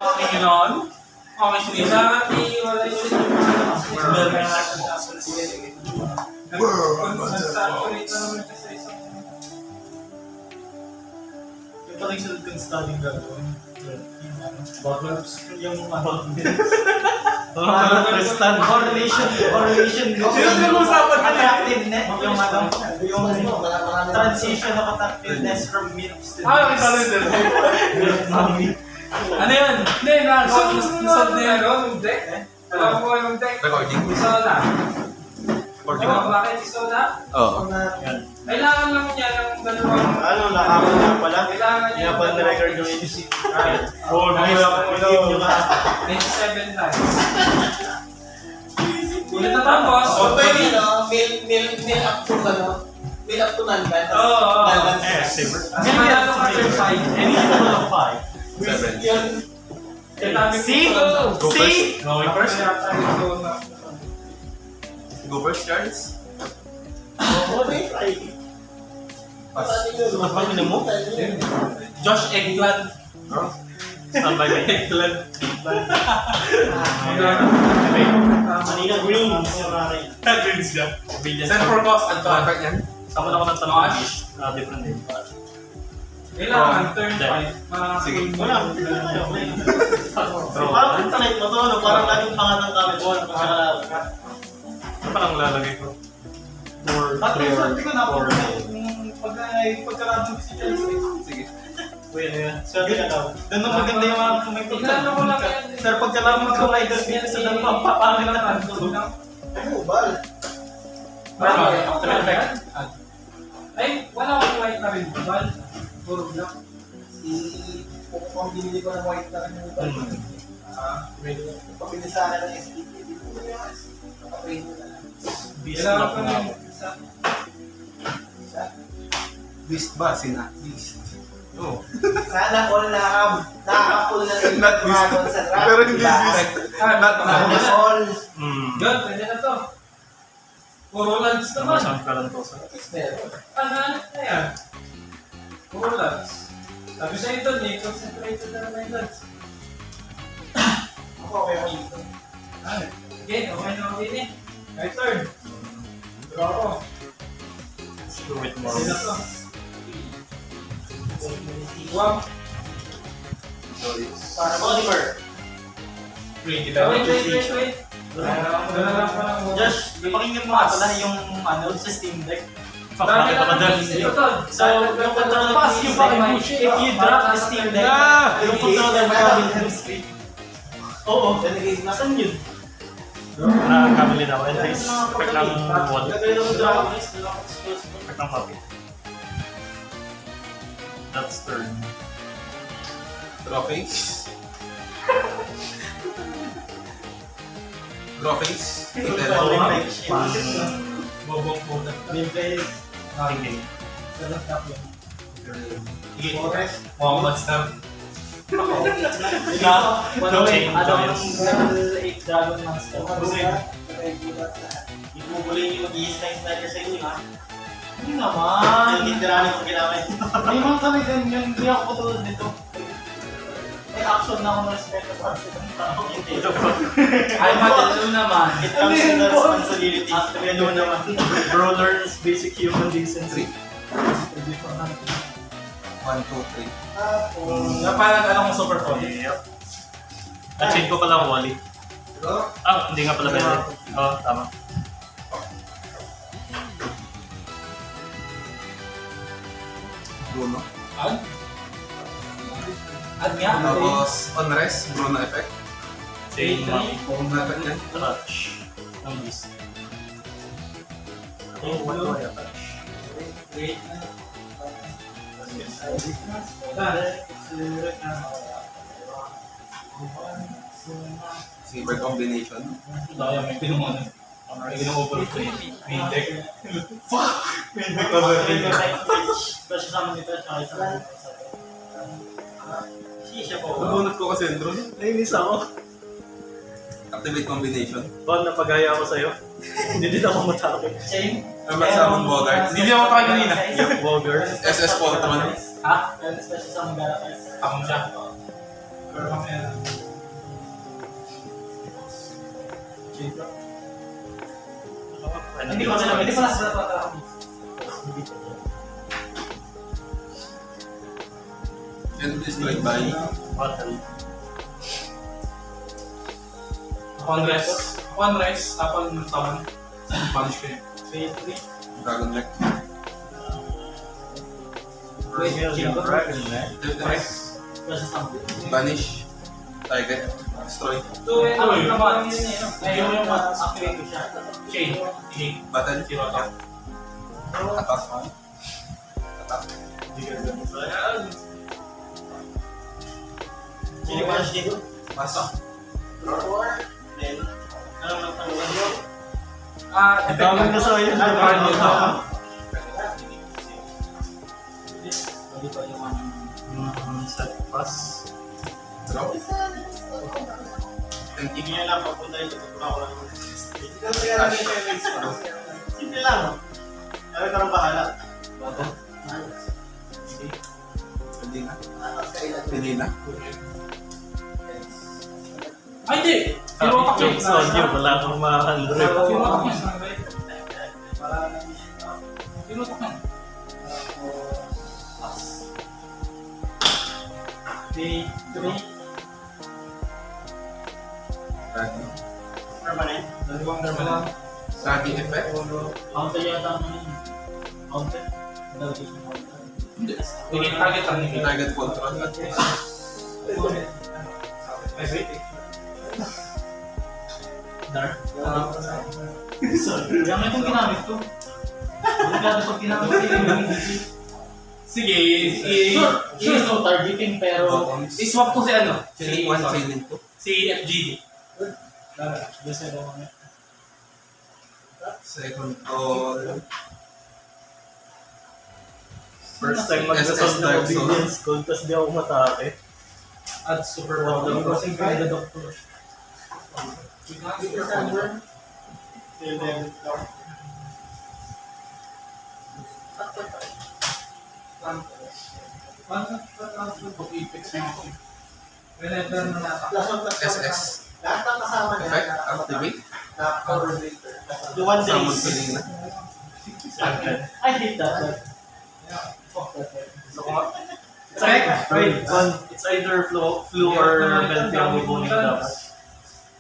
Okay, gano'n? Okay, sinisa. Wala yung Yung parang yung studying gagawin. Yung correlation. Sino nag-usapan na attractiveness. Yung transition of attractiveness from MILFs to Ah, kita rin din. Ano yun? Hindi, nasod na yun. Yung deck? Alam ko yung deck. Recording. Iso na. Recording. Bakit iso na? Oo. Kailangan lang niya ng dalawang... Ano, nakakot na pala. Kailangan niya Kaya pala na-record yung EDC. Oh, nice. 97 times. Ulit na tapos. So, pwede, no? Mail up to, mail up to nalban. Oo. Saber. Kasi manalo ka yung 5. Any level of 5. Seven. Yun. See? See? Going first? Go first, Charles. Oo, may try. Pass. Mas pag mo? Josh Eggplant. Standby ka. Eggplant. Manila Greens. Greens ka. Brilliant. Send for cost and Ano fun. yan? Sama na ko ng tanong. Different name. Kailangan turn Deck. 5. Sige. Wala. Parang internet mo to, no? Parang laging pangatang kami po. Ano palang lalagay ko? At yung sabi ko na po, pagkaraan mo si Chelsea. Sige. Uy, ano yan? Sabi ka daw. Doon ang maganda yung mga kumento. Tingnan mo lang yan. Sir, pagkaraan mo ko ay darbin sa dang papapangin na tanto. Ano, bal? After effect. Ay, wala akong white na rin. Bal. Puro black. Kung binili ko ng white na rin yung bal. Pabili sa akin ng SPP, hindi ko na yung SPP. Nakatrain mo na lang. Kailangan ko na yung isa. Beast ba? Sina? Beast. Oo. Sana all nakaka-pull na rin Not this. dragon sa dragon. Pero hindi beast. Not Sana all. Yun, pwede na to. Puro lands naman. Masang ka lang to sa... Meron. Ano na yan? Puro lands. Sabi sa'yo doon eh, concentrated na naman yung lands. Ako, okay ako dito. Okay, okay na okay eh. My turn. Draw ako. Let's do it more. Sino to? Wow. Para Oliver. Wait. Gana lang pa lang. Josh, pakinggan mo nga pala yung ano, sa Steam Deck. Dami na Pakinggan lang. mo Ito to. So, yung controller pass yung if you drop the Steam Deck, yung controller mo will hand speed. Oo, nasan yun? Nakakabili na ako. And please, pack ng wall. Gagawin mo dragon is, dalawang exposed mo. Pack ng copy. That's turn. Draw face. Draw face. Bobong po na. Thinking. Sige. Muhammad Star. Ano Change yung joints. level 8 dragon master? Ibubulin yung mag-i-sniper sa inyo, ha? Hindi naman. Hindi tiranin ko ginamit. May mga kami ganyan, hindi ako katulad nito. May action na ako na respeto sa action ng tao. Hindi. Ay, matalo naman. It comes with the responsibility. Ano naman. Bro learns basic human decency. 1, 2, 3. Napalag ano kong super phone. Yep. Na-change ko pala ang Wally. Ah, hindi nga pala pwede. Oo, tama. Bruno. At nga. Tapos, unrest. Bruno effect. Same Kung natin yan. touch. Ang beast. Oh, what do I attach? Wait. Saber combination. Daya may pinuman. May ginang-over 3. Main deck. Kasi sama nito at saka isa. Siya po. Nabunot ko kasi yung drone. Nainis ako. Activate combination. Bon, napagaya ako sa'yo. Hindi din ako matapos. Same. Summon Bogart. Hindi ako tayo kanina. Yung Bogart. SS Voltron. Ha? Especially sa mga Ako siya. Pero mamaya. Hindi ko alam. Hindi pala sa tatawag. Can be destroyed by Upon rest, tapon ng taman. Punish ko yun. Dragon Neck. Banish. Target. Destroy. Ano yun? Ayun yung activate ko siya. Shade. Battle. Zero attack. Attack. Attack. Sino ba siya dito? Pass. Effect na sa yun. Set pass. Draw. Hindi niya lang papunta yung tutulak ko lang. Simple lang. Sabi ka rin bahala. Pwede na. Pwede na. Ay, hindi! Zero attack yun. Jokes on you, wala kang ma-100. Zero attack yun. Zero attack yun. Dragon. Permanent. Dalawang permanent. Dragon effect. Counter yata ang counter. Hindi. Hindi, target lang nila. Target control. Dark. Sorry. Yung itong ginamit ko. Delikado pag ginamit ko yung Sige, Sure, no targeting pero... i-swap ko si ano? Chilling 1, chilling 2. Si FGD. Second call. First time SS mag-resolve ng Dark Soul. obedience code, tapos di ako matake. At super power. Kasi kaya the doctor. SS. Lahat ng kasama niya. Effect. Activate. The one Summon days. feeling na. I hate that. It's either flu or Belfi ang ibunin dapat.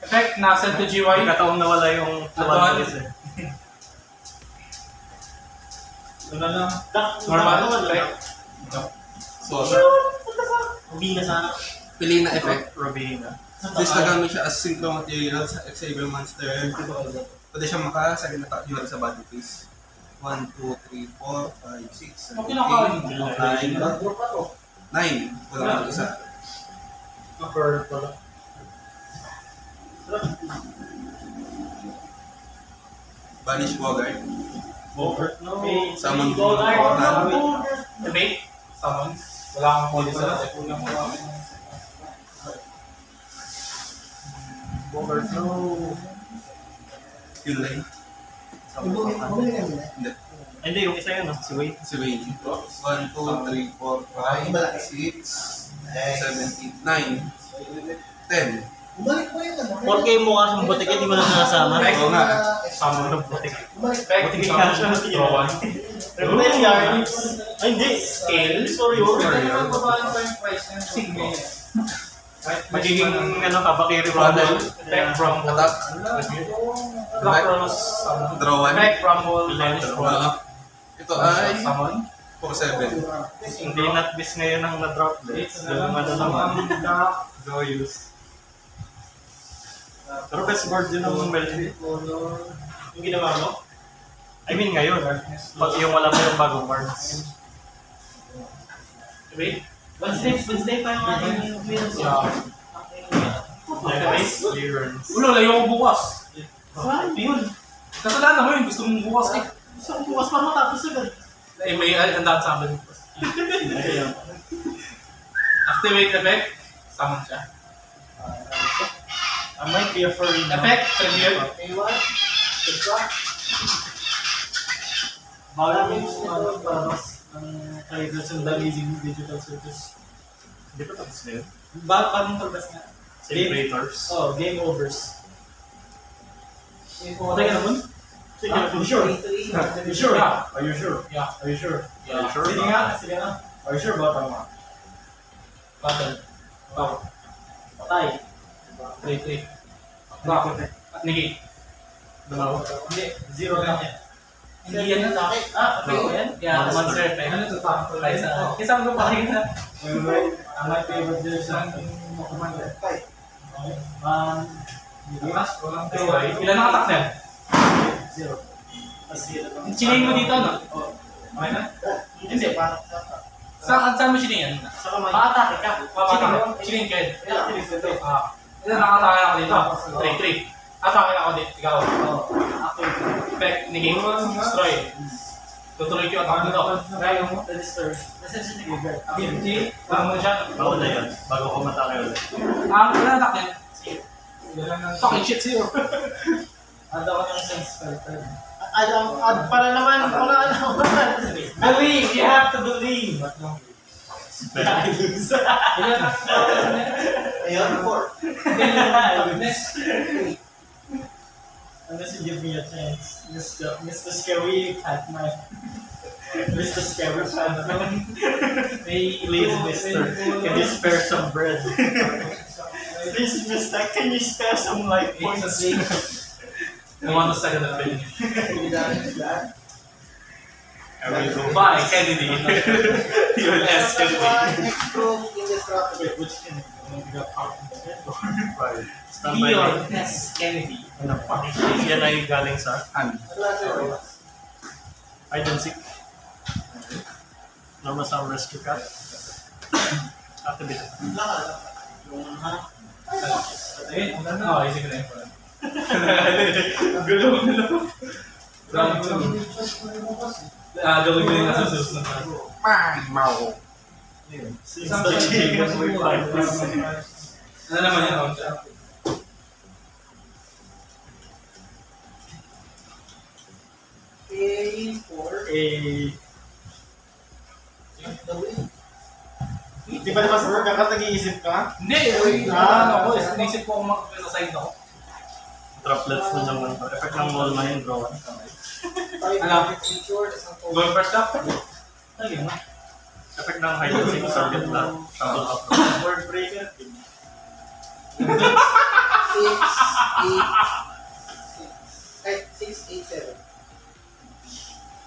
Effect, nasa to GY. Kataong nawala yung fluan eh. Normal. Effect. So, Hindi na sana. feeling na effect. Robina. Since nagamit siya as synchro material sa Xavier Monster, pwede siya makasagin na unit sa body phase. 1, 2, 3, 4, 5, 6, 7, Okay na ka. 8, 9, 9. Wala ka isa. Banish Bogart. Summon Debate. Summon. Wala kang pwede sa Skill line. Hindi. Hindi, yung isa yun, no? Si Wade. Si Wayne. 1, 2, 3, 4, 5, 6, 7, 8, 9, 10. Bumalik mo yun. Porque mukha siyang butik, hindi mo na nasama. Oo nga. Summon ng putik. Effect. Buti ka siya. Draw one. Rebel yarn. Ay, hindi. Scale. Sorry, Sige. Magiging ano ka, Bakiri Brother. Effect from Attack. Black Cross. Draw 1. Effect from wall. Vanish wall. Ito ay Summon. 4-7. Hindi not bis ngayon ang na-drop this. Yung ano naman. Go use. Pero best board din ng Belfi. Yung ginawa mo? I mean ngayon. Pag yung wala pa yung bagong cards. Wait. Wednesday pa yung ating clearance. Nice clearance. Ulo, layo ko bukas. Saan? Yun. Kasalanan mo yun. Gusto mong bukas eh. Saan bukas pa matapos agad? Eh, may handaan sa amin. Activate effect. Summon siya. I might be a furry now. Effect. Tribute. Bala mo yung ano, para mas ang kailan sa damaging digital service. Hindi pa tapos na yun. Paano talbas nga? Celebrators. Oh, game overs. Patay ka naman? Sige, you sure? You sure? Yeah. Are you sure? Yeah. Are you sure? Yeah, sure. Sige nga, sige nga. Are you sure ba tama? Battle. Power. Patay. 3. Rock. Negate. Dalawa. Hindi. Zero lang yan. Hindi yan ang takit. Ah, okay ko yan. Yeah, monster effect. Ano to? Isang ko pa rin na. My favorite is Commander. Ilan ang attack niya? Zero. Chilling mo dito, no? Okay na? Hindi, parang Saan mo chilling yan? sa kamay. Makatake ka. Chilling ka. Yeah, it is ito. Ilan nakatake ako dito? 3. Atake ako dito. Ikaw. Effect, negate, destroy. Tutuloy ko yung attack nito. Kaya mo, register. Message ni Gilbert. 50. Parang mo siya. Bawal na yun. Bago ko matake ulit. Ilan attack niya? Fucking shit, 0. Ando ko ng sense filter. Para naman, wala naman. Believe! You have to believe! Ilan attack niya? Ayun, 4. Unless you give me a chance. Mr. Scary Cat, my... Mr. Scary Cat. Please, mister. Can you spare some bread? Please, mister, can you spare some life points? I want to second the finish. I will go Bye, Kennedy. You'll ask Kennedy. Improve indestructible. Which can Standby Leon lang. S. Kennedy. Yan ay galing sa Ano? hide and seek. Normal sound rescue cat. Activate. Oh, isip ko na yun. Gulo. Round 2. Gawin ko yung nasa susunod na. Mau. Since the game was we fight this. Ano naman yan? Round 2. Di ba naman sa ka nag-iisip ka? Hindi! Ako, naisip ko kung sa side ako. Droplets na naman. Effect ng wall na yun, draw. Going first up? Ayun na. Effect ng hide and seek target na shuffle up. Word breaker. 6, 8, 7.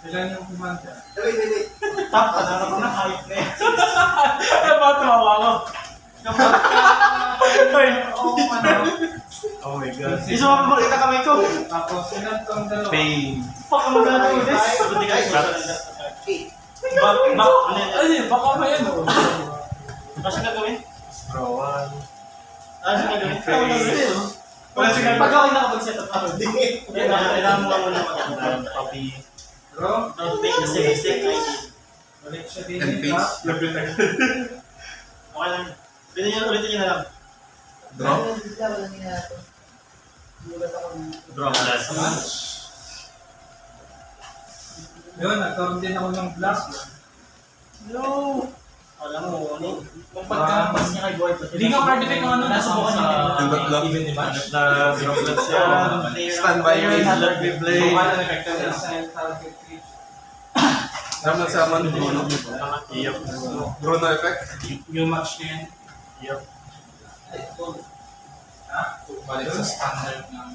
Ilan yung kumanta? Wait. Top, ano ko na hype na yan. Ano ba tumawa ko? Oh my god. Gusto mo makita kamay ko? Tapos, ilan tong dalawa? Pain. Fuck, ano gagawin this? 8. Ano yun? Baka ba yan? Ano siya gagawin? Draw one. Ano siya gagawin? Wala siya gagawin. Pag ako nakapag-set up ako, kailangan mo muna And puppy. Bro, Don't make the same mistake I did. balik siya din. And face. Okay lang. Ulitin niyo na lang. Draw. Draw last. Yun, nagkaroon din ako ng blast. No! Alam mo, kung pagkakas niya kay Boy, Hindi nga card effect ng ano. Nasubukan niya. Nandot lang. Even ni Match. Na droplets yan. Standby range. Rugby So, blade. paano ang effect ng target reach? Naman sa man Bruno. Yep. Bruno effect. Yung match na yan. Yep. Balik sa standard na.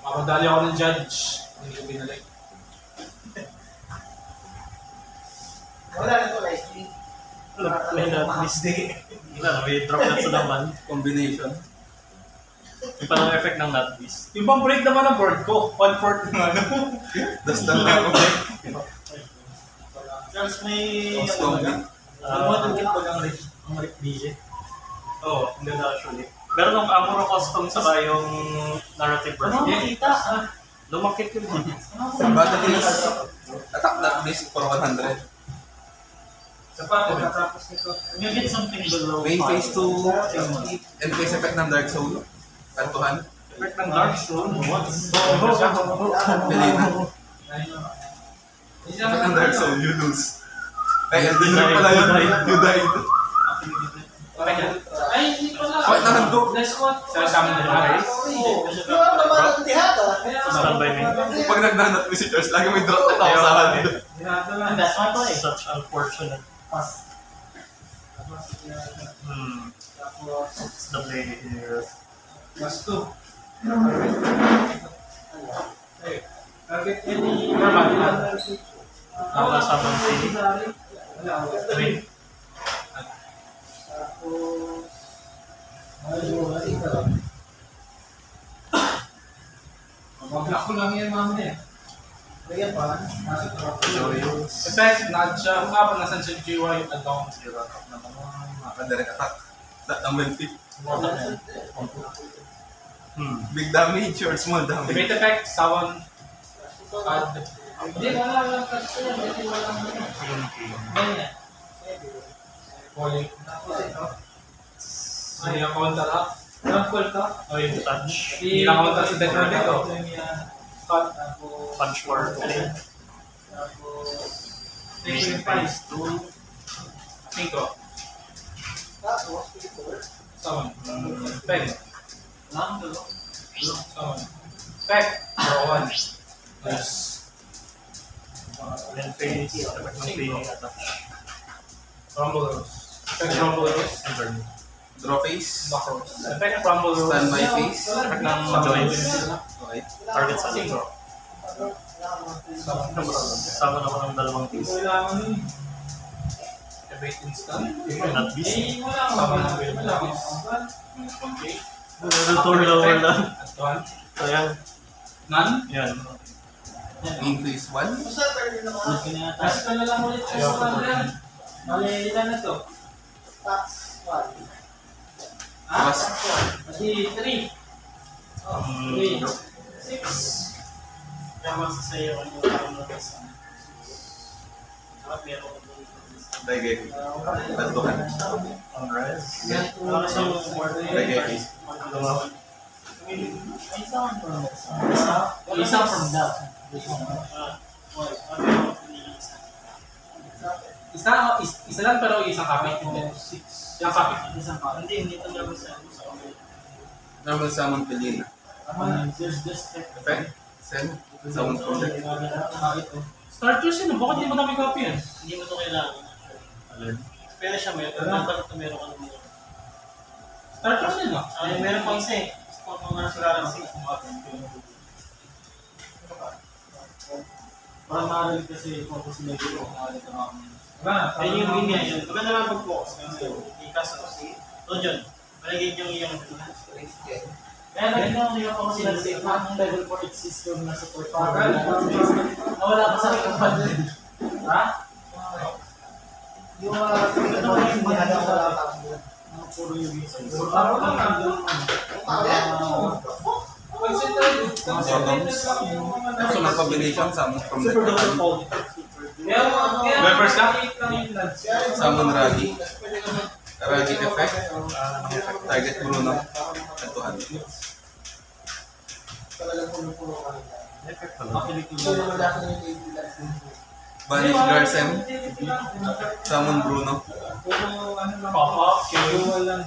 Makadali ako ng judge. Hindi ko binalik. Wala na ito, live stream. May not miss day. Wala, may droplets na naman. Combination. Yung palang effect ng not miss. Yung pang break naman ng board ko, 1/4 ng ano. Dastan na ako. Charles, may... Zombie. Ang mga tungkit pag ang Rick DJ. Oo, hindi na actually. Meron ng Amuro custom saka yung narrative Ano version. makita? Lumakit yun. Battle is attack not miss for 100. Sapat, tapos nito. You get something below Main phase 5. 2 and face effect ng Dark Soul. Kantuhan. Effect ng Dark Soul. What's Delay na. Effect ng Dark Soul, you lose. Ay, andun na pala yun. You died. Okay na. Ay, hindi pala. Bakit nahandog? Last one. Sa amin din na guys. Yung ano naman ang tihata. Standby me. Pag nagnahanap mo si Charles, lagi may drop na tao sa akin. Last one to eh. Such unfortunate. Pass. What's the play here? Last two. Target Normal. Nakasama si Three. Mag-block ko lang yan mamaya. Ayan pa. Effect, nudge, pag nasan siya GY, add-on. Direct attack. Dumbbell pick. Big damage or small damage? Great effect, summon, add. Hindi, wala lang kasi yan. Hindi wala lang yan. Ganyan. Calling. Hindi na counter up. Sample ka. O yung touch. Hindi na counter sa deck dito. Cut. Punch for play. Take yung price. Synchro. Summon. Effect. Summon. Effect. Draw one. Nice. Then face. Effect ng play. Touch. Rumble Rose. Effect Rumble Rose. And turn. Draw face. Knock Rose. Effect Rumble Rose. Standby face. Effect ng Joints. Okay. Target sa Synchro. Sama na ko ng dalawang piece. Evade instant. Not beast. Summon ng Will Lapis. Tour lower lang. At one. So yan. None. Yan. Main face 1. Taas ka na lang ulit sa yan. Mali, ilan na to? Tapos, Kasi 3. 3. 6. Yaman sa sayo kung yung mag-isa. Dapat meron ko doon. Daigeki. Tantuhan. On res. Para sa Daigeki. Isa from that. Isa lang pero isang copy. Yung copy. Hindi ito naman sa Normal summon Pelina. There's just Effect. Send. Summon project. Starters yun, bakit hindi mo dami copy yan? Hindi mo ito kailangan. Alin? Pero siya meron. Dapat ito meron ka naman. Starters yun ah. Ay, meron pang isa eh. Kung mga siraran si para maaral kasi focus na dito kung maaral ka naman. Ayun yung linya yun. Maganda lang pag-focus. Kasi ikas ako si Rojon. Malagay yung iyong kaya lagi na yung ako sila ang level 4 system na support. Nawala ka sa akin ang ha? Yung hindi na ako Puro yung reasons. Ako lang Personal combination. Summon from the Super double ground. poly. Members ka? Summon Ragi. Ragi effect. Target Bruno. Tantuhan. Banish Garcem. Summon Bruno. Pop up, kill.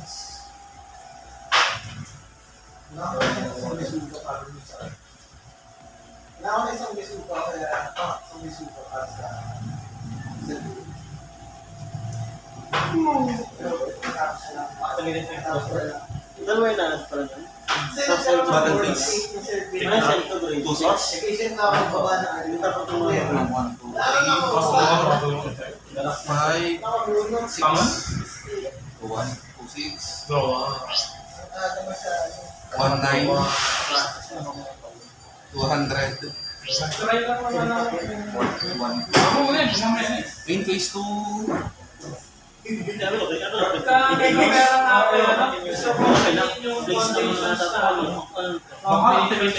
Dalawa yung nanas pala dyan. Battle face. Ay, siya ito doon. 2-6. 5. 6. Summon? 1. 2-6. Go. 1-9. 200. Try lang naman na. 1. Ako muna yun, mamaya na. Main phase 2. Integrated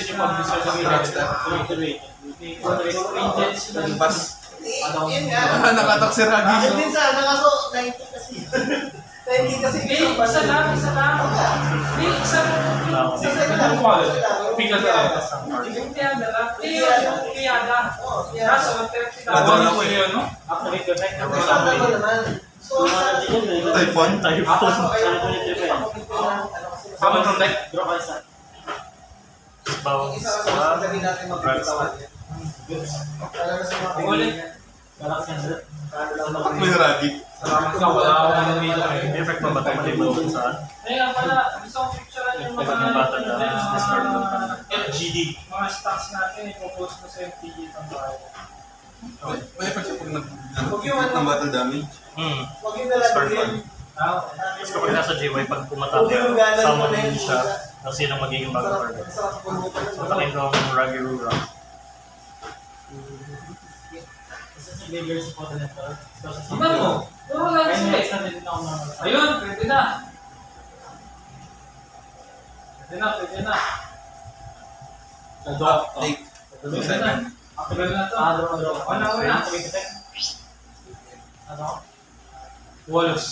yung pag-discuss sa Rockstar. Yun Pass. nga. Nakatak si Ragi. Ayun din sana, kaso 90 kasi Hindi kasi Hindi, isa lang. Hindi, isa lang. Anong quality? Pikas na lang. Yung tiyada lang. Hindi yun, yung tiyada. Kaso, Madonna ko eh. yun, no? Activate effect. Kasama ko naman. So, Typhon? Common from deck. Draw ka isa. Bounce. isa kasi sabi natin magpitawan niya. Talaga sa mga Ulit. Galaxy Hundred. Bakit may ragi? Salamat ka, wala akong ano dito eh. May effect pa ba ito maliban dun saan? Kaya pala, gusto kong picturean yung mga Pag bata na discard mo ka na. FGD. Mga stocks natin, ipopost ko sa FTG itong bahay. May effect siya pag Huwag yung ano. ng battle damage. Huwag yung nalagyan. Tapos kapag nasa GY, pag pumatake, summon siya, tapos yun ang magiging bagong target. Patakin ko ang Ragirura. Isa sa bigger sa Continental. Iba mo? Puro lang sila eh. Isa din ako naman. Ayun, pwede na. Pwede na. Take. Pwede na. Activate na to. Draw. Wala. Activate effect. Ano? Walos.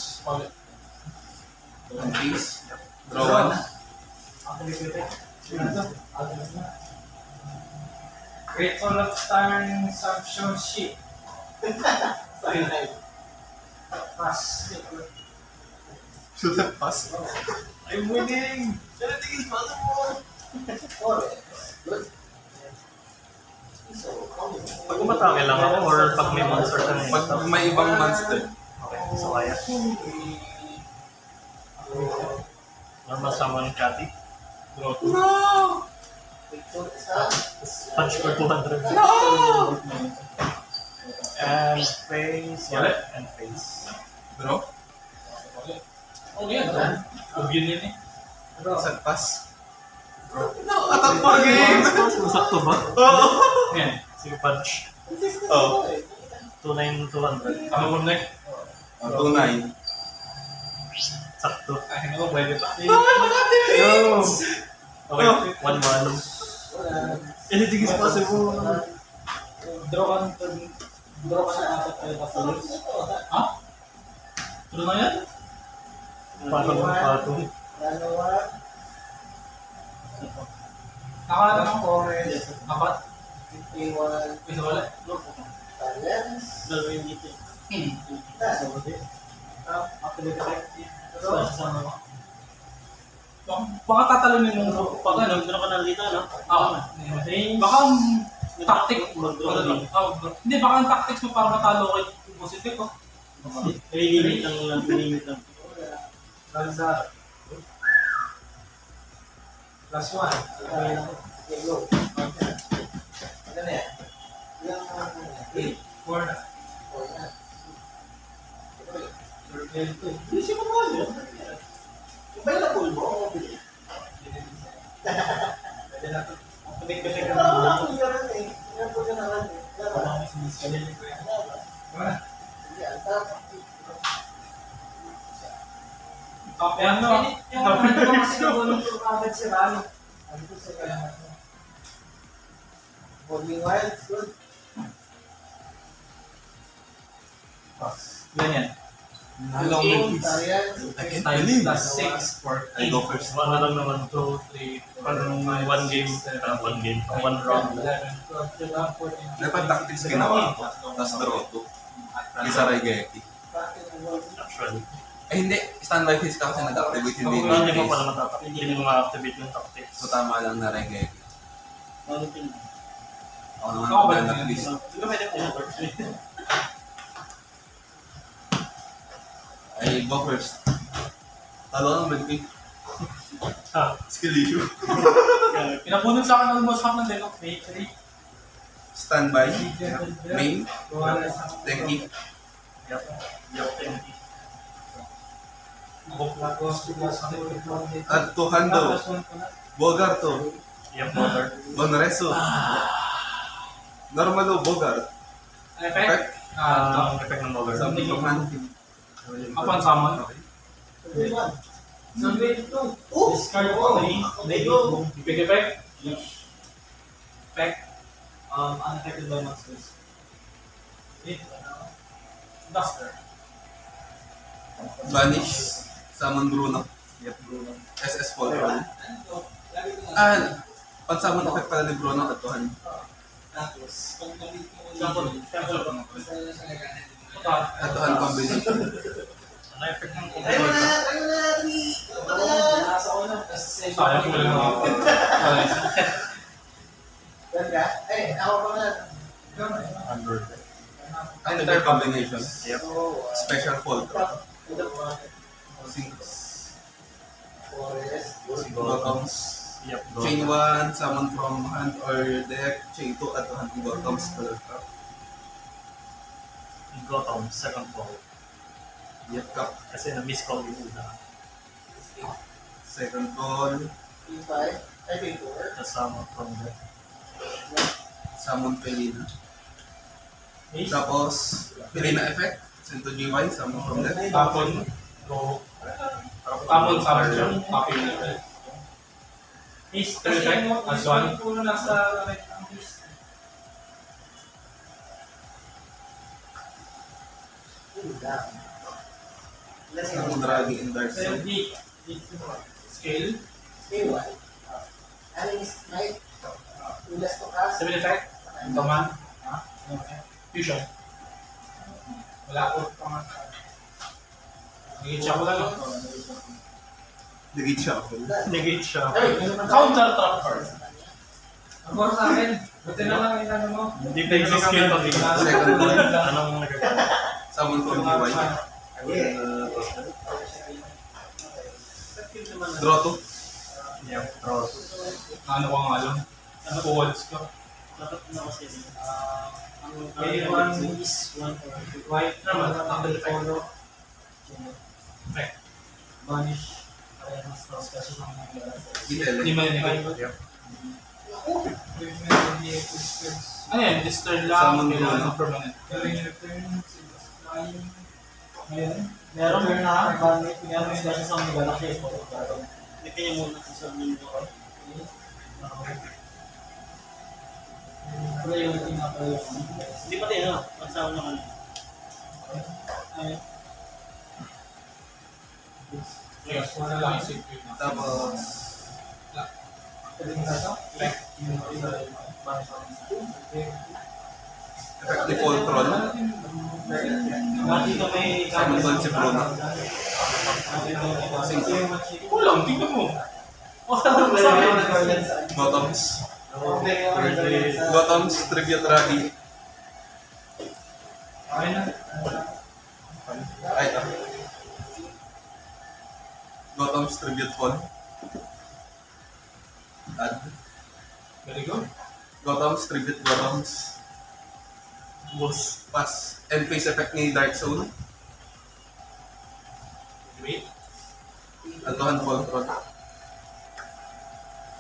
One piece. Draw one. Activate effect. Activate na. Grateful of Stern Sumption Sheet. Pass. Shoot and pass. I'm winning! Anything is possible. Pag umatake lang ako, or pag may monster ka na Pag may ibang monster. Okay, so kaya. Normal summon Catty. No! Punch for 200. And face. Wala. And face. Draw. Oh, yan. Obvious yun eh. Set pass. No, attack for game! Sakto ba? Oo! Yan. Sige, punch. Oh. 29200. Ano mo neck? 2-9. Sakto. Ay, ano, pwede pa. Okay, 1-1. Anything is possible. Draw ka ng apat tayo pa full. Ha? Tulo na yan? Patong. Nakakala ng forest. Apat? Isa wala. Dalawin dito. Activate effect. Sasama mo. Baka tatalunin mo pag ano. Draw ka na dito, no? Baka ang tactic. Hindi, baka ang tactics mo para matalo kay positive ko. Limit lang. Lanza. Plus 1. Ano na yan? 4 na. Hindi siya mamalo. Available mo? Pwede na to. Activate effect Wala ko lang kung gano'n eh. Hindi ko gano'n eh. Wala. Hindi, ang tama. Kaya ano? Yung mga ko kasi nagulong ko agad si Rami. Ano ko sa kaya natin? Holding wild, good. Ganyan. Long piece. Tarian. I can't Time believe. plus 6 for I go first. Ano lang naman, 2, 3, one game, one round. 11, 12, 13, 14. Dapat tactics ginawa ko. Tapos draw 2. Isa Regeki. Actually. Eh hindi, standby phase ka kasi nag-activate hindi. Hindi mo pala matatapos. Hindi mo ma-activate yung tactics. So tama lang na Regeki. Ako naman Ako ba ang yun? please. Ay, go first. Talo ng Bedpick. Ah, Skill issue. Pinabunod sa akin almost half ng Denok. May 3. Standby. Main. Technique. yup. Yup, thank you. At to handle. Bogart to. Yup, motor. Bonreso. Normalo Bogart. Effect? Ang effect ng motor. Something from hunting. Upon summon. Discard ko. Big effect? Effect? Unaffected by monsters. Duster. Vanish. Summon Bruno. Yep, Bruno. SS Voltron. Pag-summon effect pala ni Bruno, atuhan. Tapos, pag nabit mo Atuhan combination. Ano effect ng Try mo na! Try mo na! Nasa ko na. Sayang mo lang ako. Yan ka? Eh, ako pa na. Under? Entire combination. Yep. Special Voltron. Ito po. 6 Forest. bottoms. Yep, Chain Bruno. 1, summon from hand or deck. Chain 2, atuhan ng bottoms. Gotham, second ball. Yep, cup. Kasi na-miss call yung una. Second call. P5. Ay, P4. Kasama from the Summon Felina. Tapos, Felina effect. Send to GY, summon from deck. Tapon. Go. Tapon sa siya. Copy nila. Is, Three effect, as one. Puro nasa right ang is. Summon Draggy in Dark Zone. Scale. P1. Ano is night? Ulas to cast. 7 effect. Command. Fusion. Wala ko. Nag-check ko lang. Negate shuffle. negate siya. Ay, meron pa- Counter trap card. Ang baro sa akin. Buti na lang inano mo. Hindi tayo sa skill pag Second call. Anong nagagawa? Summon from GY. Draw 2. Yep, draw. Ano ko nga alam. Ano ko walls ko. Dapat na kasi. May one is one or White naman. Ang polo. Effect. Vanish. Kaya mas cross kasi ng mga Hindi Itele. man yun. Yep. Ano yan? This turn lang. Summon Kailangan Bruno. ng permanent. Meron na, banit, meron sila sa mga galaxy. Ito yung muna sa mundo ko. Pero yung tinapay yung hindi pa tayo, pagsama na kami. Yes, wala lang isip ko yun. Tapos, effective Voltron. Dito may Summon doon si Bruno. Kulang, tingnan mo. Bottoms. Bottoms, Tribute Draggy. Ay, ito. Bottoms, Tribute Fall. Add. Very good. Bottoms, Tribute Bottoms. Boss. Pass. End phase effect ni Dark Zone. Wait. Atuhan Voltron.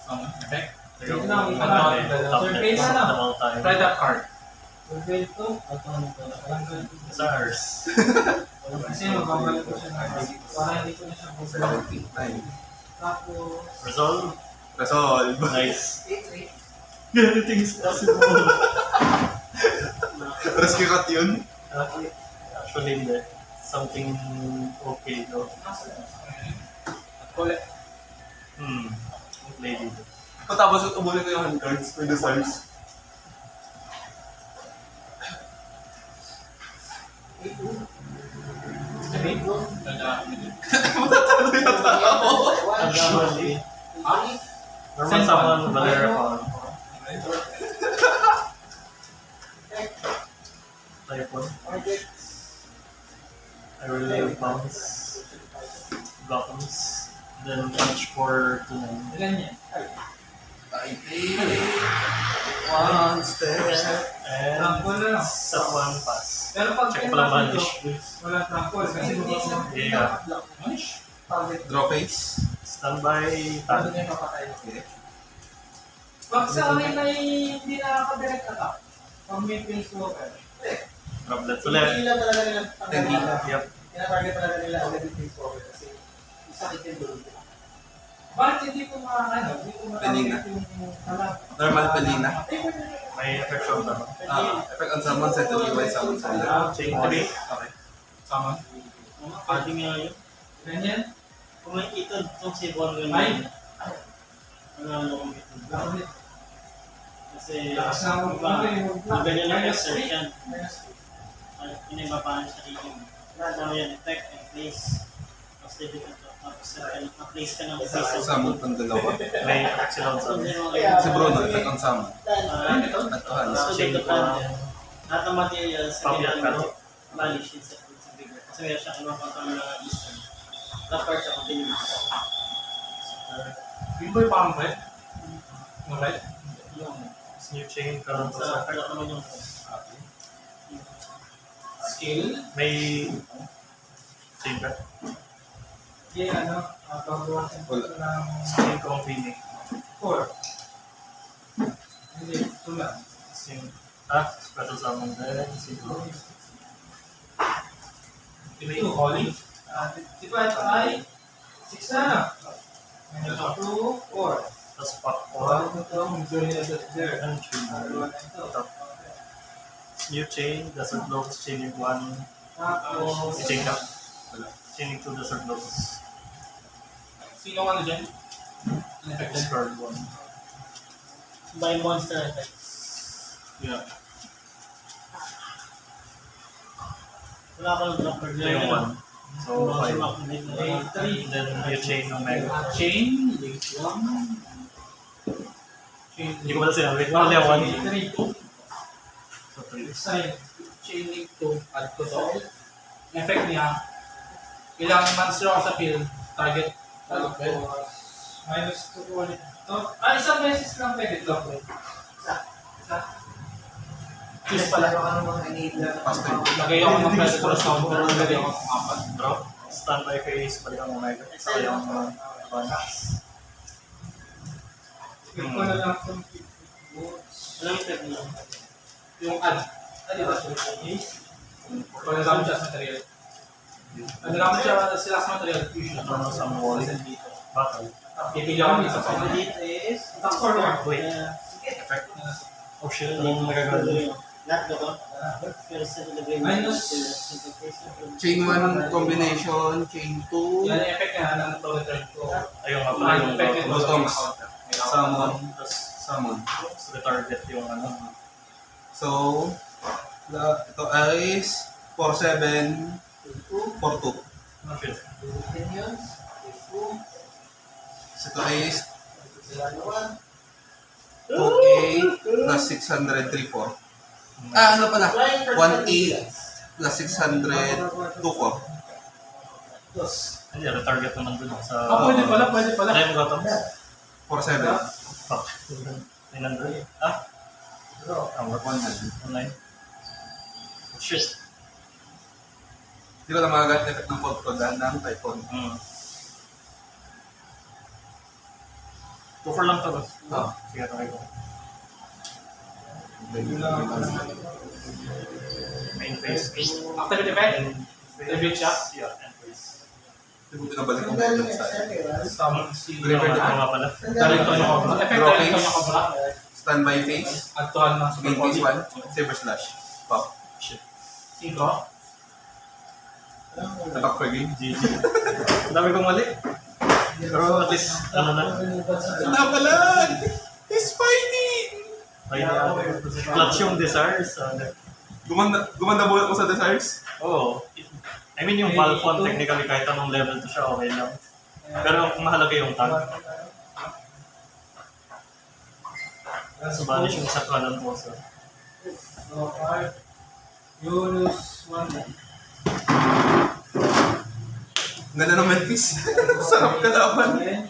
Summon. Effect. Yung lang, top surface deck, na. all time. Try that card. SARS. Kasi magkabalik ko siya na para hindi ko na siya buksan. 79. Tapos, Resolve. Resolve. Nice. P3. Anything is possible. Rescue cut yun. Actually, hindi. Something okay though. Collect. Play dito. Tapos ubulin ko yung hand cards for the SARS. Actually, normal someone Valera Typhon. I will bounce Gothams. Then punch for 2-9. ilan yan? I take one step. And Trampol na lang. sa 1 pass. Pero pag Check pala vanish. wala trampol. Kasi hindi siya Yeah. target. Draw face. Standby Paano tag. niya papatay? Okay. Pag sa akin ay hindi nakaka-direct attack. Pag may face walker. Roblet ulit. Hindi lang talaga nila Hindi. Yep. Kinatarget talaga nila agad yung face forward kasi sakit yung dulo. Bakit hindi ko hindi ko Pelina. yung alam? Normal Pelina. May effect shot na. Effect on summon, set to GY, summon sender. Chain 3. Okay. Summon. Pwede nga yun. Ganyan. Kung may ito, itong si Bon Ay. ganyan. Ano kung ito. Bakit? Kasi, Lakas na ako. ganyan lang exert yan. Pinibabaan siya dito. So yan, effect and place. Tapos dito ka to. Tapos na-place ka ng face. Summon ng dalawa. May attack sila sa Si Bruno, effect on summon. At to hands. So dito ka. Lahat ng materials sa Pabiyak ka. ginagawa vanish sa bigger. Kasi meron siya kinuha ng Eastern. That part siya continuous. Yung ba yung parang red? Yung red? Yung new chain karon to sa sa part naman yung Skill? may chain ka. Yeah, ano? Pagbawasan ko Wala. ng Chain ko ang pini. 4. Hindi, tula. Special summon din. Siguro. Ito calling? Di ba ito ay 6 na? 2, 4. Tapos pop ko. There. Ang chain. New chain, desert locks, chaining 1. Tapos, I-chain ka. Chaining 2 desert locks. Sino ano dyan? Unaffected. Discard 1. by monster effects. Yeah. Wala ka ng dropper Ito yung 1. So 5. A3. Then you chain ng mega. Chain, link 1. Chain, Hindi ko pala sinabi. Only ang 1. A3. So 3. Sign. chain link 2 at to to. Effect niya, ilang monster ako sa field, target. Tapos, minus 2 ulit ito. Isang beses lang pwede ito. Isa. Choose pala. Lagay ako ng Predator Sound, pero lagay ako ng apat. Drop. Standby phase. Balik ang omega. Sayang advance. Skill ko na lang itong 50 volts. Alam mo mo. Yung add. Ano ba siya? Pag nagamit siya sa material. Pag nagamit siya sila sa material, fusion. Ito na sa wall. Battle. Pipili ako ng isa pa. Dito is Top forward. Wait. Effect. Oh shit. Anong nagagano? lahat ba to? Pero sa ilagay mo Minus. Chain 1 combination, chain 2, Yan ang effect niya ng to return ko. Ayun nga pala yung Effect niya. Bottoms. Summon. Tapos Summon. retarget yung ano. So, ito ay 4-7, 4-2. Oh shit. Ito ay 2A plus 600, 3-4. Ah, ano pala? 1A plus 600, 2-4. Hindi, retarget naman dun sa... Pwede pala, pwede pala. Ano yung gato? 4-7. Fuck. 900? Ah? Ang 100. Online? Shit. Hindi ko lang magagamit effect ng fault ko dahil ng typhoon. Buffer lang to ba? Oo. Sige, try ko. Main phase. Activate effect. Tribute siya. Yeah, end phase. Hindi ko pinabalik ang medyo sa Summon si River Ano Lona. nga pala? Darito niya ko bra. Effect Draw darito phase. niya ko bra. standby phase, Agtuhan ng super main phase body. 1, saber slash. Pop. Shit. 5. Attack for game. GG. Ang dami kong mali. Pero at least, ano na. Napalag! He's fighting! Ay, clutch yung desires. Gumanda buhat ko sa desires. Oo. I mean, yung Valfon, technically, kahit anong level to siya, okay lang. Pero kung mahalaga yung tag. So, banish yung isa kanan po sa... You lose 1. Ganda ng Memphis. Sarap kalaban. Then,